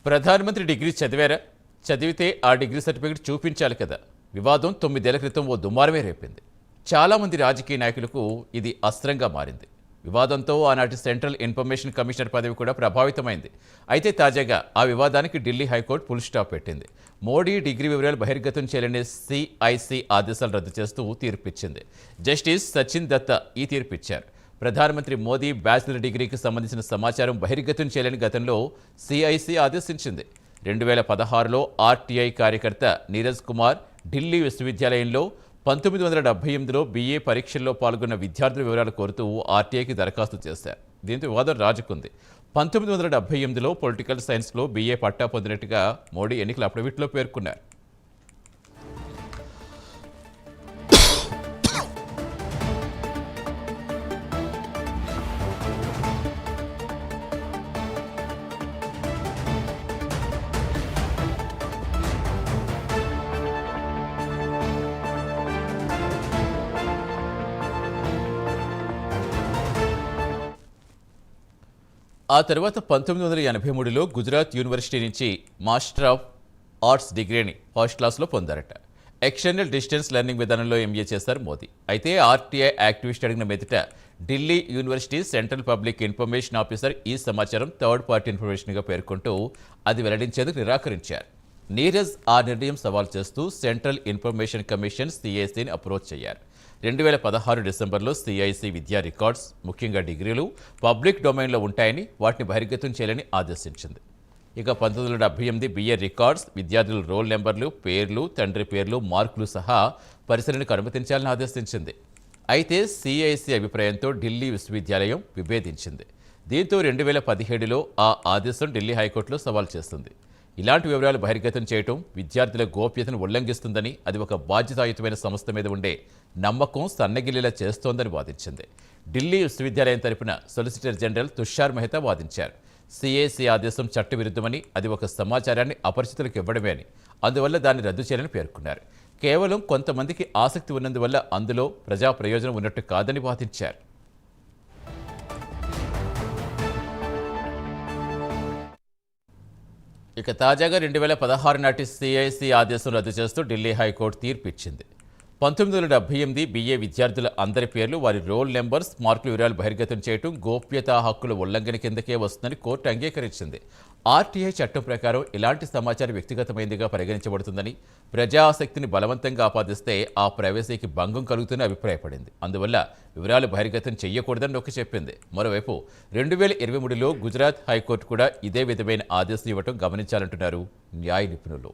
ప్రధానమంత్రి డిగ్రీ చదివారా? చదివితే ఆ డిగ్రీ సర్టిఫికెట్ చూపించాలి కదా. వివాదం 9 ఏళ్ల క్రితం ఓ దుమారమే రేపింది. చాలామంది రాజకీయ నాయకులకు ఇది అస్త్రంగా మారింది. వివాదంతో ఆనాటి సెంట్రల్ ఇన్ఫర్మేషన్ కమిషనర్ పదవి కూడా ప్రభావితమైంది. అయితే తాజాగా ఆ వివాదానికి ఢిల్లీ హైకోర్టు ఫుల్ స్టాప్ పెట్టింది. మోడీ డిగ్రీ వివరాలు బహిర్గతం చేయాలని సిఐసి ఆదేశాలు రద్దు చేస్తూ తీర్పిచ్చింది. జస్టిస్ సచిన్ దత్తా ఈ తీర్పిచ్చారు. ప్రధానమంత్రి మోదీ బ్యాచిలర్ డిగ్రీకి సంబంధించిన సమాచారం బహిర్గతం చేయాలని గతంలో సిఐసి ఆదేశించింది. 2016లో ఆర్టీఐ కార్యకర్త నీరజ్ కుమార్ ఢిల్లీ విశ్వవిద్యాలయంలో 1978లో BA పరీక్షల్లో పాల్గొన్న విద్యార్థుల వివరాలు కోరుతూ ఆర్టీఐకి దరఖాస్తు చేశారు. దీంతో వివాదం రాజుకుంది. 1978లో పొలిటికల్ సైన్స్లో BA పట్టా పొందినట్టుగా మోడీ ఎన్నికల అఫిడవిట్లో పేర్కొన్నారు. ఆ తర్వాత 1983లో గుజరాత్ యూనివర్సిటీ నుంచి మాస్టర్ ఆఫ్ ఆర్ట్స్ డిగ్రీని ఫస్ట్ క్లాస్లో పొందారట. ఎక్స్టర్నల్ డిస్టెన్స్ లెర్నింగ్ విధానంలో MA చేశారు మోదీ. అయితే ఆర్టీఐ యాక్టివిస్ట్ అడిగిన మీదట Delhi university central public information officer ఈ సమాచారం థర్డ్ పార్టీ ఇన్ఫర్మేషన్గా పేర్కొంటూ అది వెల్లడించేందుకు నిరాకరించారు. నీరజ్ ఆ నిర్ణయం సవాల్ చేస్తూ సెంట్రల్ ఇన్ఫర్మేషన్ కమిషన్ CICని అప్రోచ్ అయ్యారు. 2016 డిసెంబర్లో CIC విద్యా రికార్డ్స్, ముఖ్యంగా డిగ్రీలు పబ్లిక్ డొమైన్లో ఉంటాయని వాటిని బహిర్గతం చేయాలని ఆదేశించింది. ఇక 1978 BA రికార్డ్స్, విద్యార్థుల రోల్ నెంబర్లు, పేర్లు, తండ్రి పేర్లు, మార్కులు సహా పరిశీలనకు అనుమతించాలని ఆదేశించింది. అయితే CIC అభిప్రాయంతో ఢిల్లీ విశ్వవిద్యాలయం విభేదించింది. దీంతో 2017లో ఆ ఆదేశం ఢిల్లీ హైకోర్టులో సవాల్ చేస్తుంది. ఇలాంటి వివరాలు బహిర్గతం చేయటం విద్యార్థుల గోప్యతను ఉల్లంఘిస్తుందని, అది ఒక బాధ్యతాయుతమైన సంస్థ మీద ఉండే నమ్మకం సన్నగిల్లేలా చేస్తోందని వాదించింది. ఢిల్లీ విశ్వవిద్యాలయం తరపున సొలిసిటర్ జనరల్ తుషార్ మెహతా వాదించారు. CIC ఆదేశం చట్టవిరుద్ధమని, అది ఒక సమాచారాన్ని అపరిచితులకు ఇవ్వడమే అని, అందువల్ల దాన్ని రద్దు చేయాలని పేర్కొన్నారు. కేవలం కొంతమందికి ఆసక్తి ఉన్నందువల్ల అందులో ప్రజా ప్రయోజనం ఉన్నట్టు కాదని వాదించారు. ఇక తాజాగా 2016 నాటి CIC ఆదేశం రద్దు చేస్తూ ఢిల్లీ హైకోర్టు తీర్పు ఇచ్చింది. 1978 BA విద్యార్థుల అందరి పేర్లు, వారి రోల్ నెంబర్స్, మార్కుల వివరాలు బహిర్గతం చేయడం గోప్యతా హక్కుల ఉల్లంఘన కిందకే వస్తుందని కోర్టు అంగీకరించింది. ఆర్టీఐ చట్టం ప్రకారం ఇలాంటి సమాచారం వ్యక్తిగతమైనదిగా పరిగణించబడుతుందని, ప్రజా ఆసక్తిని బలవంతంగా ఆపాదిస్తే ఆ ప్రైవసీకి భంగం కలుగుతుందని అభిప్రాయపడింది. అందువల్ల వివరాలు బహిర్గతం చేయకూడదని నొక్కి చెప్పింది. మరోవైపు 2023లో గుజరాత్ హైకోర్టు కూడా ఇదే విధమైన ఆదేశం ఇవ్వటం గమనించాలంటున్నారు న్యాయ నిపుణులు.